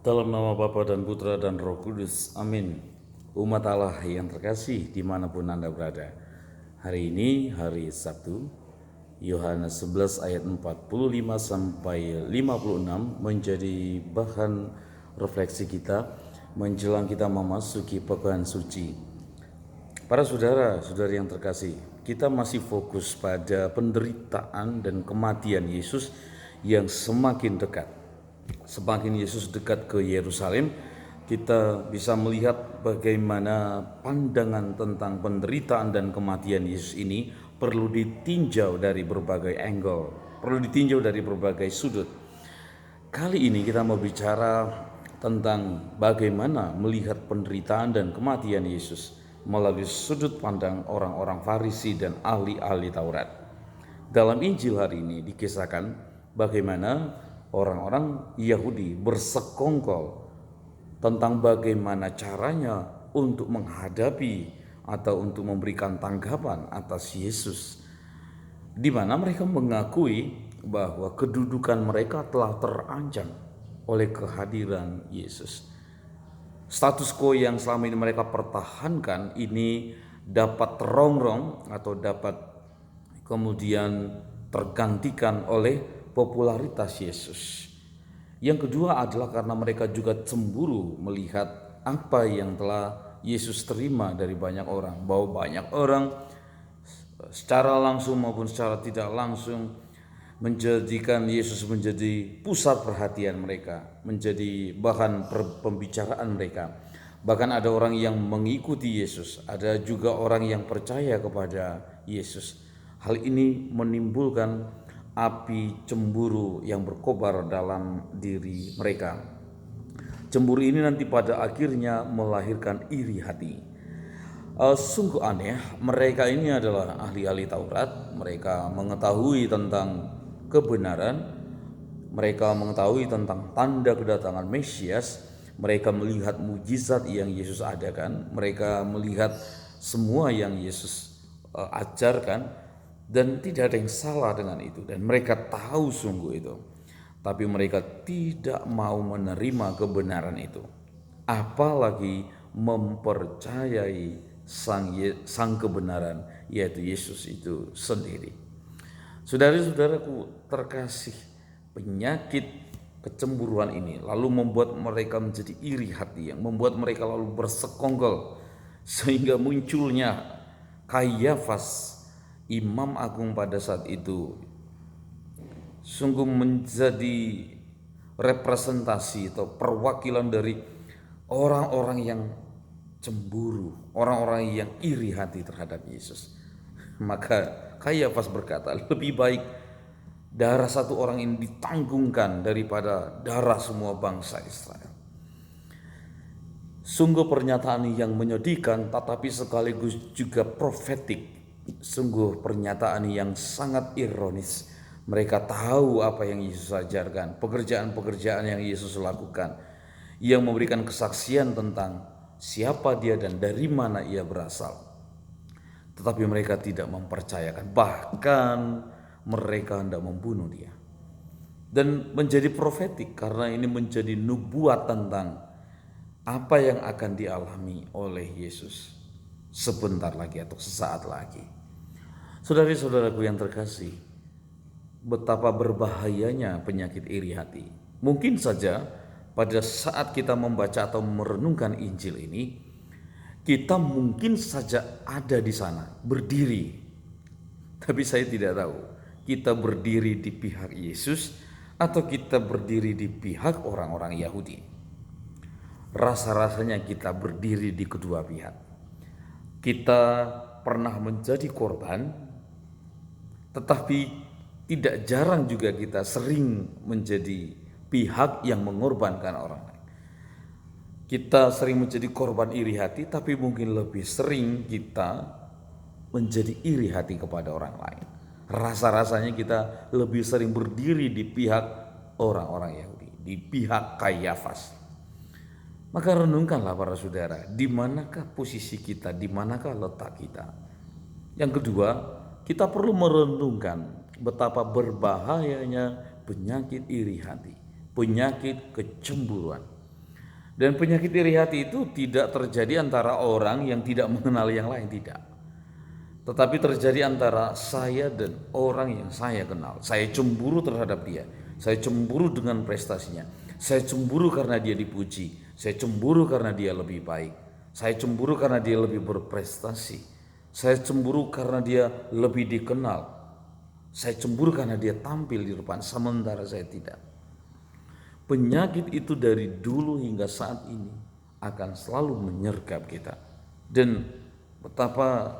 Dalam nama Bapa dan Putra dan Roh Kudus, amin. Umat Allah yang terkasih dimanapun Anda berada. Hari ini hari Sabtu, Yohanes 11 ayat 45 sampai 56 menjadi bahan refleksi kita menjelang kita memasuki pekan suci. Para saudara-saudari yang terkasih, kita masih fokus pada penderitaan dan kematian Yesus yang semakin dekat. Semakin Yesus dekat ke Yerusalem, kita bisa melihat bagaimana pandangan tentang penderitaan dan kematian Yesus ini perlu ditinjau dari berbagai angle, perlu ditinjau dari berbagai sudut. Kali ini kita mau bicara tentang bagaimana melihat penderitaan dan kematian Yesus melalui sudut pandang orang-orang Farisi dan ahli-ahli Taurat. Dalam Injil hari ini dikisahkan bagaimana orang-orang Yahudi bersekongkol tentang bagaimana caranya untuk menghadapi atau untuk memberikan tanggapan atas Yesus, di mana mereka mengakui bahwa kedudukan mereka telah terancam oleh kehadiran Yesus. Status quo yang selama ini mereka pertahankan ini dapat terongrong atau dapat kemudian tergantikan oleh popularitas Yesus. Yang kedua adalah karena mereka juga cemburu melihat apa yang telah Yesus terima dari banyak orang, bahwa banyak orang secara langsung maupun secara tidak langsung menjadikan Yesus menjadi pusat perhatian mereka, menjadi bahan pembicaraan mereka. Bahkan ada orang yang mengikuti Yesus, ada juga orang yang percaya kepada Yesus. Hal ini menimbulkan api cemburu yang berkobar dalam diri mereka. Cemburu ini nanti pada akhirnya melahirkan iri hati. Sungguh aneh, mereka ini adalah ahli-ahli Taurat, mereka mengetahui tentang kebenaran, mereka mengetahui tentang tanda kedatangan Mesias, mereka melihat mujizat yang Yesus adakan, mereka melihat semua yang Yesus ajarkan, dan tidak ada yang salah dengan itu, dan mereka tahu sungguh itu. Tapi mereka tidak mau menerima kebenaran itu, apalagi mempercayai sang kebenaran, yaitu Yesus itu sendiri. Saudara-saudaraku terkasih, penyakit kecemburuan ini lalu membuat mereka menjadi iri hati, yang membuat mereka lalu bersekongkol, sehingga munculnya Kayafas, imam agung pada saat itu, sungguh menjadi representasi atau perwakilan dari orang-orang yang cemburu, orang-orang yang iri hati terhadap Yesus. Maka Kayafas berkata, lebih baik darah satu orang ini ditanggungkan daripada darah semua bangsa Israel. Sungguh pernyataan yang menyedihkan tetapi sekaligus juga profetik. Sungguh pernyataan yang sangat ironis. Mereka tahu apa yang Yesus ajarkan, pekerjaan-pekerjaan yang Yesus lakukan, yang memberikan kesaksian tentang siapa dia dan dari mana ia berasal. Tetapi mereka tidak mempercayakan, bahkan mereka hendak membunuh dia. Dan menjadi profetik karena ini menjadi nubuat tentang apa yang akan dialami oleh Yesus sebentar lagi atau sesaat lagi. Saudari-saudaraku yang terkasih, betapa berbahayanya penyakit iri hati. Mungkin saja pada saat kita membaca atau merenungkan Injil ini, kita mungkin saja ada di sana, berdiri. Tapi saya tidak tahu, kita berdiri di pihak Yesus atau kita berdiri di pihak orang-orang Yahudi. Rasa-rasanya kita berdiri di kedua pihak. Kita pernah menjadi korban, tetapi tidak jarang juga kita sering menjadi pihak yang mengorbankan orang lain. Kita sering menjadi korban iri hati, tapi mungkin lebih sering kita menjadi iri hati kepada orang lain. Rasa-rasanya kita lebih sering berdiri di pihak orang-orang Yahudi, di pihak Kayafas. Maka renungkanlah para saudara, di manakah posisi kita, di manakah letak kita. Yang kedua, kita perlu merenungkan betapa berbahayanya penyakit iri hati, penyakit kecemburuan. Dan penyakit iri hati itu tidak terjadi antara orang yang tidak mengenal yang lain, tidak. Tetapi terjadi antara saya dan orang yang saya kenal. Saya cemburu terhadap dia. Saya cemburu dengan prestasinya. Saya cemburu karena dia dipuji. Saya cemburu karena dia lebih baik. Saya cemburu karena dia lebih berprestasi. Saya cemburu karena dia lebih dikenal. Saya cemburu karena dia tampil di depan, sementara saya tidak. Penyakit itu dari dulu hingga saat ini akan selalu menyergap kita. Dan betapa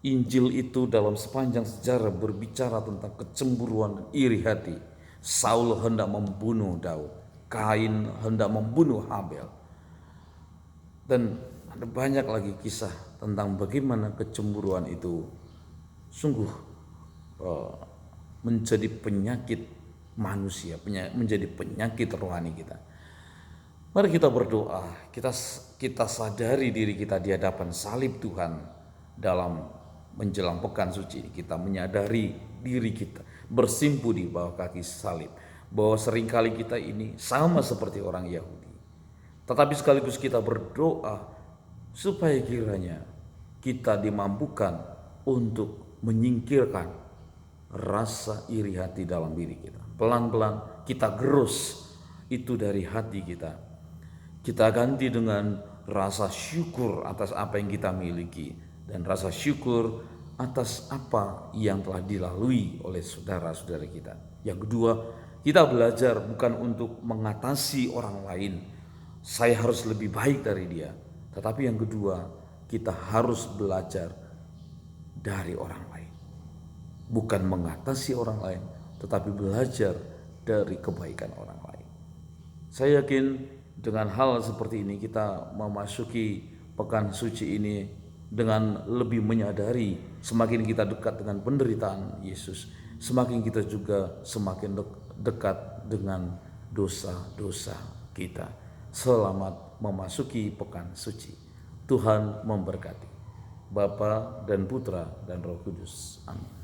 Injil itu dalam sepanjang sejarah berbicara tentang kecemburuan dan iri hati. Saul hendak membunuh Daud, Kain hendak membunuh Habel. Dan ada banyak lagi kisah tentang bagaimana kecemburuan itu sungguh menjadi penyakit manusia, menjadi penyakit rohani kita. Mari kita berdoa, kita sadari diri kita di hadapan salib Tuhan dalam menjelang pekan suci ini. Kita menyadari diri kita bersimpu di bawah kaki salib, bahwa seringkali kita ini sama seperti orang Yahudi. Tetapi sekaligus kita berdoa supaya kiranya kita dimampukan untuk menyingkirkan rasa iri hati dalam diri kita. Pelan-pelan kita gerus itu dari hati kita. Kita ganti dengan rasa syukur atas apa yang kita miliki, dan rasa syukur atas apa yang telah dilalui oleh saudara-saudara kita. Yang kedua, kita belajar bukan untuk mengatasi orang lain, saya harus lebih baik dari dia. Tetapi yang kedua, kita harus belajar dari orang lain. Bukan mengatasi orang lain, tetapi belajar dari kebaikan orang lain. Saya yakin dengan hal seperti ini kita memasuki pekan suci ini dengan lebih menyadari, semakin kita dekat dengan penderitaan Yesus, semakin kita juga semakin dekat dengan dosa-dosa kita. Selamat memasuki pekan suci. Tuhan memberkati. Bapa dan Putra dan Roh Kudus. Amin.